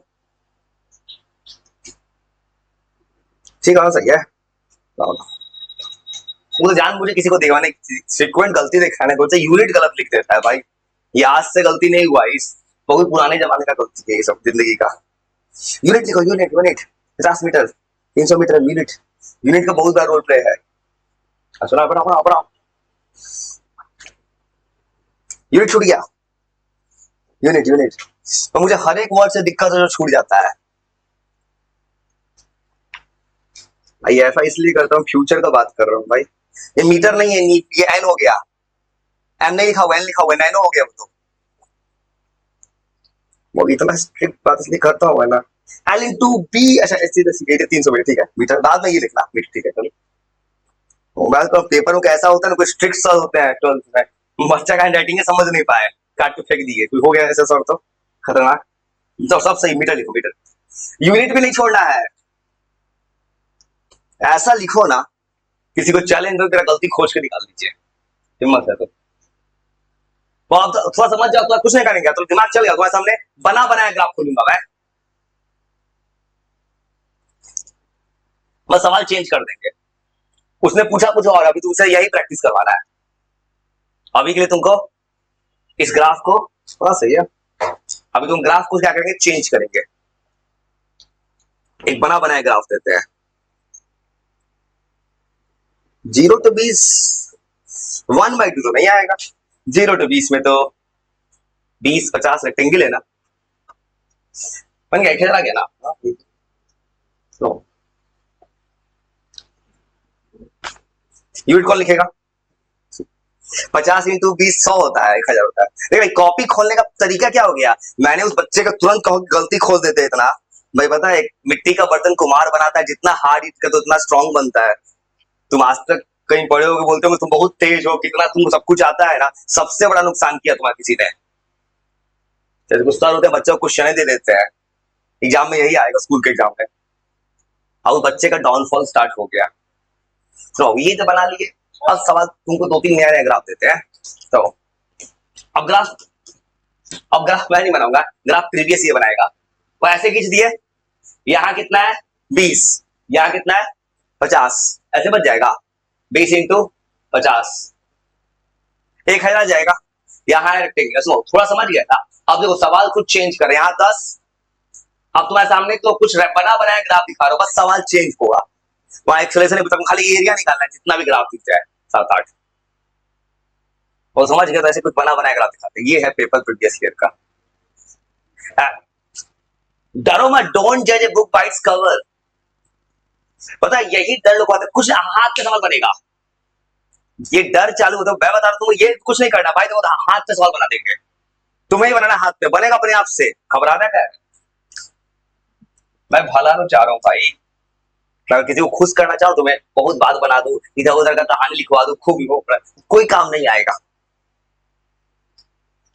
ठीक है, सही है। वो तो जान मुझे किसी को देखवाने फ्रीक्वेंट गलती दिखाने को, यूनिट गलत लिख देता है भाई। ये आज से गलती नहीं हुआ, इस बहुत पुराने जमाने का गलती है ये सब जिंदगी का। यूनिट लिखो, unit unit 50 metre 300 metre, unit unit का बहुत बड़ा रोल प्ले है। सुना अपना अपना अपना यूनिट छूट गया, यूनिट यूनिट, तो मुझे हर एक वर्ड से दिक्कत जो छूट जाता है भाई। ऐसा इसलिए करता हूँ, फ्यूचर का बात कर रहा हूँ भाई। ये मीटर नहीं है, ये एन हो गया, एम नहीं लिखा हुआ, एन लिखा हुआ, नैनो हो गया। वो इतना स्ट्रिक्ट बात इसलिए करता हूँ ना, एल इंटू बी, अच्छा ऐसे 300 मीटर, ठीक है मीटर, बाद में ये लिखना मीटर, ठीक है चलो। मोबाइल का पेपर में कैसा होता है ना, कोई स्ट्रिक्ट सर होते हैं 12th में, बच्चा का हैंडराइटिंग है समझ नहीं पाए, काट के फेंक दिए, कोई हो गया ऐसा सर तो खतरनाक। तो सब सही, मीटर लिखो मीटर, यूनिट भी नहीं छोड़ना है। ऐसा लिखो ना, किसी को चैलेंज दो, तेरा गलती खोज के निकाल दीजिए, हिम्मत है तो आप थोड़ा समझ जाओ, तो कुछ नहीं करेंगे, तो दिमाग चल गया तुम्हारे सामने, बना बनाया ग्राफ खोलूंगा मैं, बस सवाल चेंज कर देंगे। उसने पूछा कुछ और, अभी तुमसे यही प्रैक्टिस करवाना है। अभी के लिए तुमको इस ग्राफ को थोड़ा सही है, अभी तुम ग्राफ को क्या करेंगे, चेंज करेंगे, एक बना बनाया ग्राफ देते हैं। 0 to 20, 1/2 तो नहीं आएगा। 0 to 20 में तो 20-50 रेक्टेंगल है ना, बन गया, खेला गया ना। तो यूनिट कौन लिखेगा? 50 × 20 100 होता है, 1000 होता है। देखिए कॉपी खोलने का तरीका क्या हो गया, मैंने उस बच्चे का तुरंत कहो कि गलती खोल देते इतना। भाई पता है मिट्टी का बर्तन कुम्हार बनाता है, जितना हार्ड हिट कर तो उतना स्ट्रांग बनता है। तुम आज तक कहीं पढ़े होगे, बोलते हो तुम बहुत तेज हो, कितना तुम सब कुछ आता है ना, सबसे बड़ा नुकसान किया तुम्हारा किसी ने। जैसे गुस्सा होते हैं बच्चों को क्वेश्चन दे देते हैं, एग्जाम में यही आएगा, स्कूल के एग्जाम में। अब बच्चे का डाउनफॉल स्टार्ट हो गया। तो ये तो बना लिए, अब सवाल तुमको 2-3 नया ग्राफ देते हैं। तो अब ग्राफ मैं नहीं बनाऊंगा, ग्राफ प्रीवियस ये बनाएगा। वो ऐसे खींच दिए, यहाँ कितना है 20, यहाँ कितना है 50, ऐसे बच जाएगा 20 × 50, 1000 आ जाएगा। यहाँ रेक्टेंगल, सुनो थोड़ा समझ गया था। अब देखो सवाल कुछ चेंज कर, यहाँ 10, अब तुम्हारे सामने तो कुछ बना बनाया ग्राफ दिखा रहा हो, बस सवाल चेंज होगा। वहां एक्सेलेशन नहीं बता, खाली एरिया निकालना है, जितना भी ग्राफ दिख जाए 7-8, वो समझ गया। तो ऐसे कुछ बना बनाया ग्राफ दिखाते हैं। ये है पेपर प्रीवियस ईयर का। डरो मत, डोंट जज a book by its cover. पता है यही डर लोग आते, कुछ हाथ के सवाल बनेगा, ये डर चालू होता है। मैं बता रहा हूं तुमको, ये कुछ नहीं करना भाई, तो हाथ पे सवाल बना देंगे, तुम्हें ही बनाना, हाथ पे बनेगा अपने आप से, घबराना क्या है। मैं भला तो चाह रहा हूं भाई, मैं किसी को खुश करना चाहूं, तुम्हें बहुत बात बना दूं, इधर उधर का कहानी लिखवा दूं, खूब कोई काम नहीं आएगा।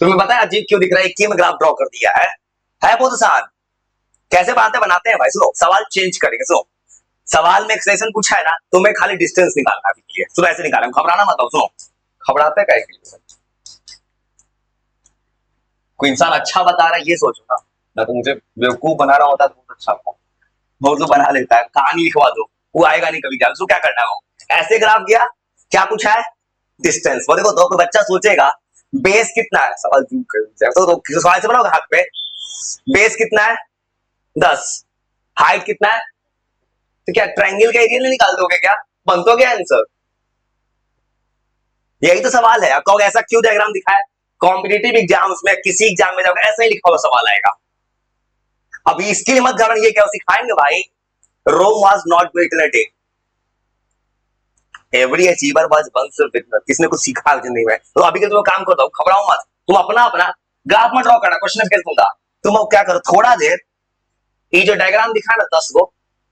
तुम्हें पता है अजीब क्यों दिख रहा है, क्यों ग्राफ ड्रॉ कर दिया है बहुत आसान। कैसे बनाते हैं भाई, सुनो सवाल चेंज करेंगे। सुनो सवाल में एक्सप्रेशन पूछा है ना, तुम्हें खाली डिस्टेंस निकालना है, सुनो ऐसे निकालना, घबराना मत। सुनो घबराते क्या है, कोई इंसान अच्छा बता रहा है ये सोचो ना, मैं तो मुझे बेवकूफ बना रहा होता तो अच्छा था। बहुत लोग बना लेता है, कहानी लिखवा दो, वो आएगा नहीं कभी ध्यान। तो क्या करना है, ऐसे ग्राफ गया, क्या पूछा है डिस्टेंस। वो देखो, तो कोई बच्चा सोचेगा बेस कितना है, सवाल तो सवाल से बनाओगे हाथ पे, बेस कितना है 10, हाइट कितना है, तो क्या ट्रायंगल का एरिया नहीं निकाल दोगे क्या, बन तो गया आंसर। यही तो सवाल है। आपको ऐसा क्यों डायग्राम दिखाया, कॉम्पिटिटिव एग्जाम्स में किसी एग्जाम में जाओगे ऐसा ही लिखा हुआ सवाल आएगा। अभी इसके लिए मत घबराइए, ये क्या सिखाएंगे भाई, Rome was not built in a day, every achiever was once a winner. किसने कुछ सीखा जिंदगी में, तो अभी के तुम काम कर दो, घबराओ मत, तुम अपना अपना ग्राफ मत ड्रॉ करना, क्वेश्चन भेज दूंगा। तुम अब क्या करो, थोड़ा देर ये जो डायग्राम दिखा ना 10 को,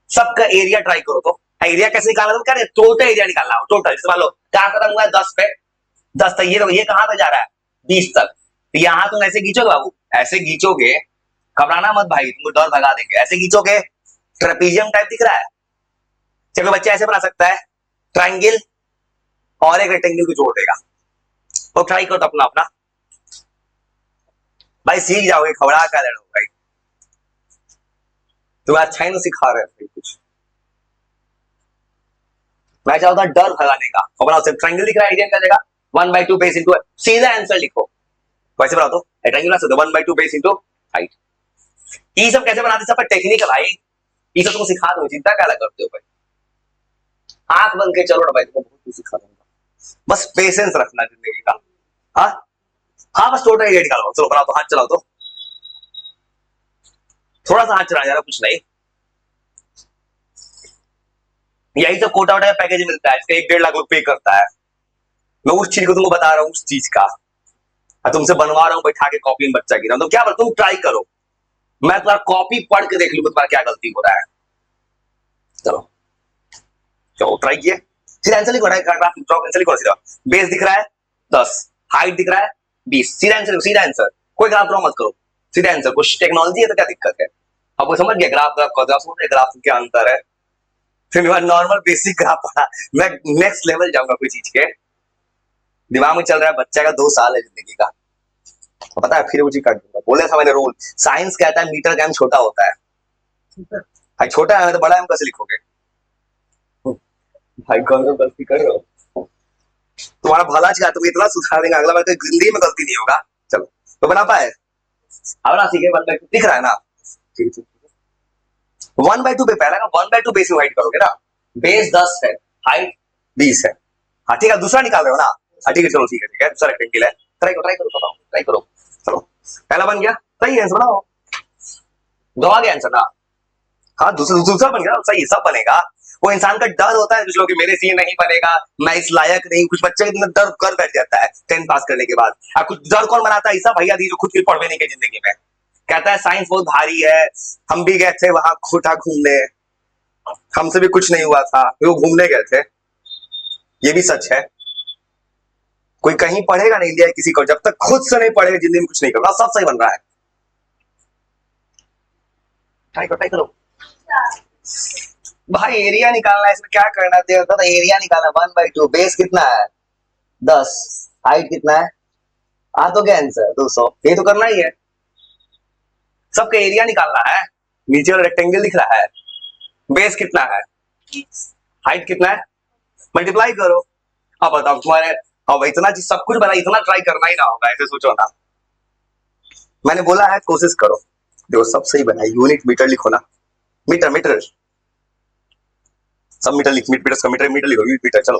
सबका एरिया ट्राई करो। तो एरिया कैसे निकालना, तुम कह रहे टोटल एरिया निकालना, टोटल मान लो कहां खत्म हुआ है 10 पे, 10 तक, ये कहां तक जा रहा है 20 तक, तो यहां तुम ऐसे खींचोगे बाबू, ऐसे खींचोगे, घबराना मत भाई, तुमको डर भगा देंगे, ऐसे खींचोगे, ट्रेपीजियम टाइप दिख रहा है। चलो बच्चा ऐसे बना सकता है, ट्रायंगल और एक रेक्टेंगल को जोड़ देगा। तो ट्राई करो तो अपना अपना भाई, सीख जाओगे, घबरा कर रहे हो भाई, तुम्हें अच्छा ही नहीं सिखा रहे हैं कुछ। मैं चाहता हूं डर भगाने का, अपना ट्रायंगल दिख रहा है, एरिया का जगह 1/2 बेस इंटू, सीधा आंसर लिखो। वैसे बना दो ट्रायंगल से 1/2 बेस इंटू हाइट। ये सब कैसे बनाते, सब टेक्निक है भाई, ये सब तुमको सिखा दूंगा, चिंता क्या करते हो भाई, आंख बंद के चलो ना भाई, तुमको बहुत कुछ सिखा दूंगा, बस पेशेंस रखना जिंदगी का। हाँ हाँ, बस टोटल एरिया निकालो, चलो बनाओ, तो हाथ चलाओ, तो थोड़ा सा हाथ चला जा रहा, कुछ नहीं, यही तो कोटा वोटा पैकेज मिलता है, इसका 1-1.5 लाख रुपए करता है। मैं उस चीज को तुमको बता रहा हूँ, उस चीज का तुमसे बनवा रहा हूँ बैठा के कॉपी में बच्चा की, तो क्या तुम ट्राई करो, मैं तुम्हारा कॉपी पढ़ के देख लूंगा तुम्हारा क्या गलती हो रहा है। चलो चलो ट्राई किए, सीधा आंसर लिखो, आंसर लिखो, सीधा बेस दिख रहा है 10, हाइट दिख रहा है 20, सीधा आंसर, सीधा आंसर, कोई ग्राफ ड्रॉ मत करो, सीधा आंसर। कुछ टेक्नोलॉजी है तो क्या दिक्कत है, अब वो समझ गया ग्राफ ग्राफ क्या अंतर है। फिर नॉर्मल बेसिक ग्राफ पढ़ा, मैं नेक्स्ट लेवल जाऊंगा कोई चीज के, दिमाग में चल रहा है बच्चा का 2 साल है जिंदगी का, पता है फिर वो चीज कर दूंगा। बोले था मैंने रूल, साइंस कहता है मीटर का एम छोटा होता है, भाई छोटा है तो बड़ा एम कैसे लिखोगे, भाई कौन सा गलती कर रहे हो। तुम्हारा भला चाह, तुम इतना सुधार देंगे अगला बार कोई हिंदी में गलती नहीं होगा। चलो तो बना पाए, अब ना सीखे 1/2 दिख रहा है ना। ठीक है, 1/2 पे पहला का 1/2 बेस में हाइट करोगे ना, बेस 10 है, हाइट 20 है। हाँ ठीक है, दूसरा निकाल रहे हो ना। हाँ ठीक है, चलो ठीक है, दूसरा रेक्टेंगल है, ट्राई करो बताओ, ट्राई करो। चलो पहला बन गया, सही है, बनाओ, दो आ गया आंसर ना। हाँ दूसरा बन गया, सही सब बनेगा। वो इंसान का डर होता है कुछ लोग कि मेरे से ये नहीं बनेगा, मैं इस लायक नहीं। कुछ बच्चे के अंदर डर कर बैठ जाता है 10 पास करने के बाद। अब कुछ डर कौन बनाता है? ऐसा भैया दी जो खुद की पढ़वे नहीं गए जिंदगी में, कहता है साइंस बहुत भारी है, हम भी गए थे वहां खोटा घूमने, हमसे भी कुछ नहीं हुआ था, वो घूमने गए थे। ये भी सच है, कोई कहीं पढ़ेगा नहीं इंडिया किसी को जब तक खुद से नहीं पढ़ेगा जिंदगी में कुछ नहीं करेगा। सब सही बन रहा है, ट्राई करो भाई। एरिया निकालना है, इसमें क्या करना है? तो एरिया निकालना, 1/2, बेस कितना है 10, हाइट कितना है, आ तो क्या आंसर 200। ये तो करना ही है, सबका एरिया निकालना है। नीचे वाला रेक्टेंगल दिख रहा है, बेस कितना है, हाइट कितना है, मल्टीप्लाई करो। अब बताओ तुम्हारे, अब इतना चीज सब कुछ बना, इतना ट्राई करना ही ना होगा, ऐसे सोचो ना। मैंने बोला है कोशिश करो, देखो सब सही बना है। यूनिट मीटर लिखो ना, मीटर मीटर सब मीटर लिख, मीटर का मीटर, मीटर लिखो, यूनिट मीटर। चलो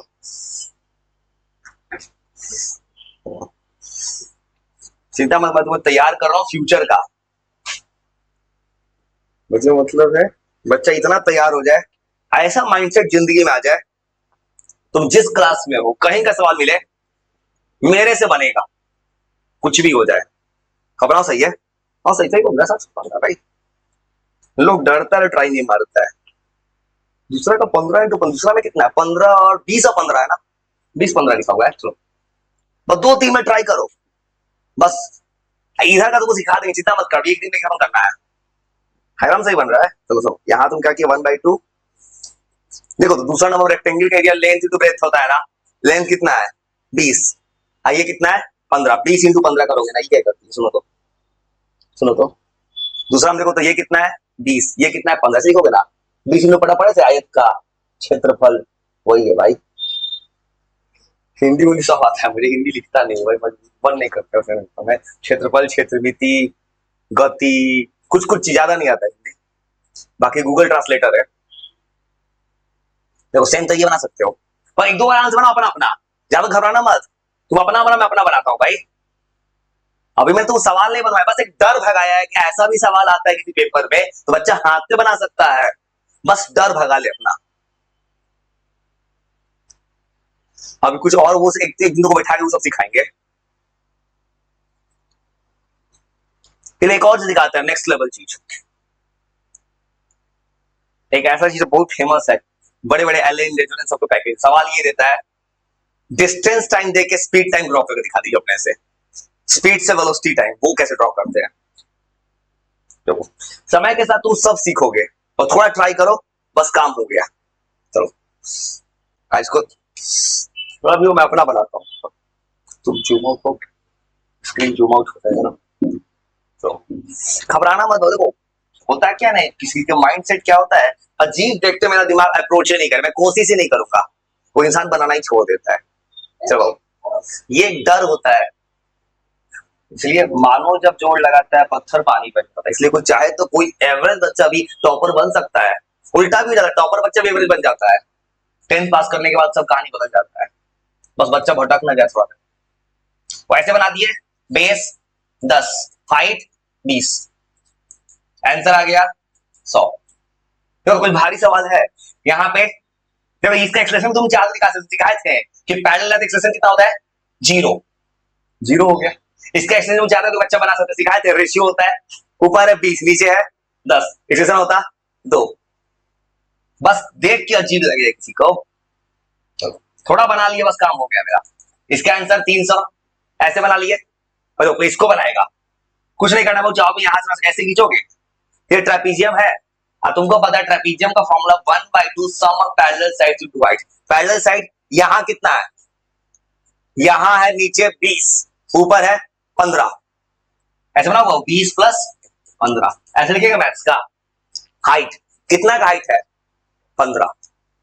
चिंता मत, मैं तुम्हें तैयार कर रहा हूँ फ्यूचर का। मुझे मतलब है बच्चा इतना तैयार हो जाए, ऐसा माइंडसेट जिंदगी में आ जाए, तुम जिस क्लास में हो कहीं का सवाल मिले मेरे से बनेगा, कुछ भी हो जाए। खबरा सही है? हाँ सही सही बोल रहा है, सच भाई। लोग डरता है, ट्राई नहीं मारता है। दूसरा का 15 इंटू दूसरा में कितना है, 15 और 20 और 15 है ना, 20-15 लिखा हुआ है। चलो बस 2-3 में ट्राई करो बस। इधर का तुमको सिखा देंगे, चिंता मत कर, एक दिन में खत्म करना है। हैरान सही बन रहा है। चलो चलो, यहाँ तुम क्या किया 1/2। देखो तो दूसरा नंबर रेक्टेंगल का एरिया लेंथ इंटू ब्रेथ होता है ना, लेंथ कितना है 20, ये कितना है 15, 20 इंटू 15 करोगे ना, ये क्या करती है सुनो तो दूसरा हम देखो तो ये कितना है 20, ये कितना है 15 से लिखोगे ना। 20 इंटू पढ़ा पड़े से आयत का क्षेत्रफल, वही है भाई। हिंदी में सब आता है मुझे, हिंदी लिखता नहीं भाई, मन नहीं करता मैं। क्षेत्रफल, क्षेत्रमिति, गति, कुछ ज्यादा नहीं आता हिंदी, बाकी गूगल ट्रांसलेटर है। देखो सेम तो ये बना सकते हो, पर 1-2 बार आंसर बनाओ अपना अपना, ज्यादा घबराना मत। तुम अपना बना, मैं अपना बनाता हूँ भाई। अभी मैं तो सवाल नहीं बनवाया, बस एक डर भगाया है कि ऐसा भी सवाल आता है किसी पेपर में तो बच्चा हाथ से बना सकता है, बस डर भगा ले अपना। अभी कुछ और वो एक को बैठा के वो सब सिखाएंगे। फिर एक और चीज दिखाते हैं, नेक्स्ट लेवल चीज। एक ऐसा चीज बहुत फेमस है, बड़े बड़े एलेन रेजोनेंस सबको पैकेज सवाल ये देता है, डिस्टेंस टाइम देके स्पीड टाइम ड्रॉ करके दिखा दीजिए अपने से। स्पीड से वेलोसिटी टाइम वो कैसे ड्रॉ करते हैं। देखो समय के साथ तुम सब सीखोगे, और थोड़ा ट्राई करो बस काम हो गया। चलो इसको थोड़ा भी मैं अपना बनाता हूँ, तुम जूम आउट हो, स्क्रीन जूम आउट होता है ना, तो घबराना मत हो। देखो होता है क्या नहीं, किसी के माइंड सेट क्या होता है, अजीब देखते मेरा दिमाग अप्रोच ही नहीं करे, मैं कोशिश ही नहीं करूंगा, वो इंसान बनाना ही छोड़ देता है। चलो ये डर होता है, इसलिए मानो जब जोर लगाता है पत्थर पानी बन जाता है। इसलिए कोई चाहे तो कोई एवरेज बच्चा भी टॉपर बन सकता है, उल्टा भी जाता है, टॉपर बच्चा भी एवरेज बन जाता है। 10 पास करने के बाद सब कहानी बदल जाता है, बस बच्चा भटक ना जाए थोड़ा। वो ऐसे बना दिए, बेस 10, हाइट 20, आंसर आ गया 100। तो कुछ भारी सवाल है यहाँ पे। देखो इसका एक्सप्रेशन तुम चार सिखाए थे कि पैरेलल एक्सप्रेशन कितना होता है, 0 हो गया। इसका एक्सप्रेशन तुम चाहते हो तो बच्चा बना सकते, सिखाए थे, रेशियो होता है, ऊपर है 20 नीचे है 10, एक्सप्रेशन होता 2। बस देख के अजीब लगे किसी को, थोड़ा बना लिए बस काम हो गया मेरा। इसका आंसर 300, ऐसे बना लिए। और इसको बनाएगा, कुछ नहीं करना, वो चाहो यहां से ऐसे खींचोगे, ये ट्रेपीजियम है, तुमको पता है ट्रेपीजियम का formula 1/2 sum of parallel sides into height. Parallel side यहां कितना है, यहां है नीचे 20, ऊपर है 15, ऐसे बनाओ 20 प्लस 15, ऐसे लिखेगा मैथ्स का। हाइट कितना का हाइट है 15,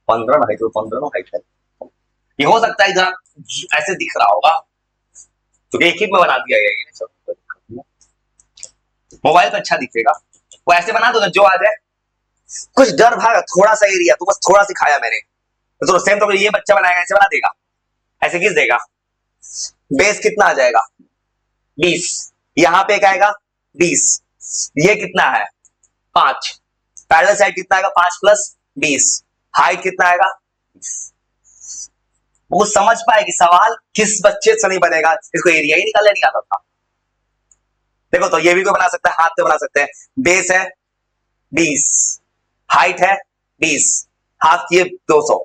15 ना हाइट है, ये हो सकता है इधर ऐसे दिख रहा होगा क्योंकि एक ही में बना दिया गया है सब। मोबाइल पे अच्छा दिखेगा, वो ऐसे बना दो जो आ जाए। कुछ डर भागा, थोड़ा सा एरिया तो बस थोड़ा सिखाया मैंने, तो सेम तो ये बच्चा बनाएगा ऐसे बना देगा, ऐसे खींच देगा। बेस कितना आ जाएगा 20, यहां पे क्या आएगा 20, ये कितना है 5, पैरेलल साइड कितना आएगा 5 प्लस 20, हाइट कितना आएगा 20। वो समझ पाए कि सवाल किस बच्चे से नहीं बनेगा, इसको एरिया ही निकालने नहीं आता था। देखो तो ये भी कोई बना सकता है, हाथ से बना सकते हैं। बेस है 20, हाइट है 20, हाथ ये 200।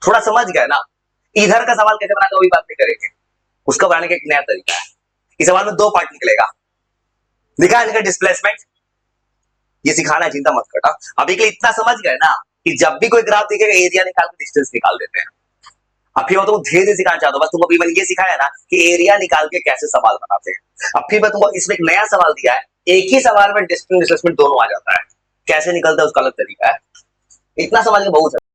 थोड़ा समझ गए ना। इधर का सवाल कैसे बनाते वही बात नहीं करेंगे, उसका बनाने का एक नया तरीका है। इस सवाल में 2 पार्ट निकलेगा, दिखा इनका डिस्प्लेसमेंट, ये सिखाना है, चिंता मत करना। अभी के इतना समझ गए ना कि जब भी कोई ग्राफ दिखेगा एरिया निकाल के डिस्टेंस निकाल देते हैं। अब फिर मैं तुमको धीरे धीरे सिखाना चाहता हूँ, बस तुमको अभी मैंने ये सिखाया ना कि एरिया निकाल के कैसे सवाल बनाते हैं। अब फिर मैं तुमको इसमें एक नया सवाल दिया है, एक ही सवाल में डिस्टेंस डिस्प्लेसमेंट दोनों आ जाता है, कैसे निकलता है उसका अलग तरीका है। इतना समझ के बहुत है।